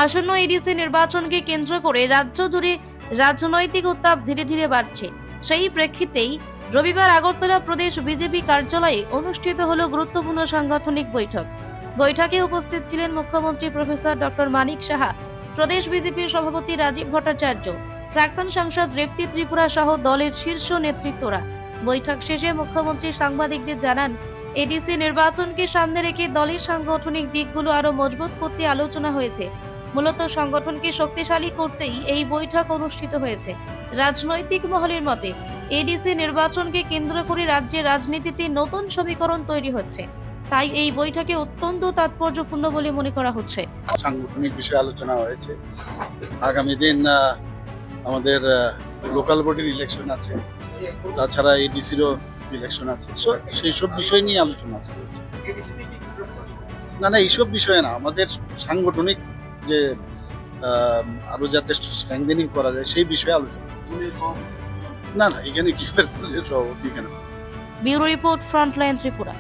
আসন্ন এডিসি নির্বাচনকে কেন্দ্র করে রাজ্য জুড়ে রাজনৈতিক উত্তাপ ধীরে ধীরে বাড়ছে। সেই প্রেক্ষিতেই রবিবার আগরতলা প্রদেশ বিজেপি কার্যালয়ে অনুষ্ঠিত হলো গুরুত্বপূর্ণ সাংগঠনিক বৈঠক। বৈঠকে উপস্থিত ছিলেন মুখ্যমন্ত্রী প্রফেসর ডক্টর মানিক সাহা, প্রদেশ বিজেপির সভাপতি রাজীব ভট্টাচার্য, প্রাক্তন সাংসদ রেপ্তি ত্রিপুরা সহ দলের শীর্ষ নেতৃত্বরা। বৈঠক শেষে মুখ্যমন্ত্রী সাংবাদিকদের জানান, এডিসি নির্বাচনকে সামনে রেখে দলের সাংগঠনিক দিকগুলো আরো মজবুত করতে আলোচনা হয়েছে। মূলত সংগঠনকে শক্তিশালী করতেই এই বৈঠক অনুষ্ঠিত হয়েছে। রাজনৈতিক মহলের মতে এডিসি নির্বাচনকে কেন্দ্র করে রাজ্যের রাজনীতিতে নতুন সমীকরণ তৈরি হচ্ছে, তাই এই বৈঠকে অত্যন্ত তাৎপর্যপূর্ণ বলে মনে করা হচ্ছে। সাংগঠনিক বিষয়ে আলোচনা হয়েছে। আগামী দিন আমাদের লোকাল বডির ইলেকশন আছে, তাছাড়া এডিসিরও ইলেকশন আছে, সেই সব বিষয় নিয়ে আলোচনা আছে। না না, এইসব বিষয়ে না, আমাদের সাংগঠনিক যে আরো যাতে স্ট্রেংথেনিং করা যায় সেই বিষয়ে আলোচনা। না না, এখানে কি সভাপতি কেন? Bureau report, frontline Tripura.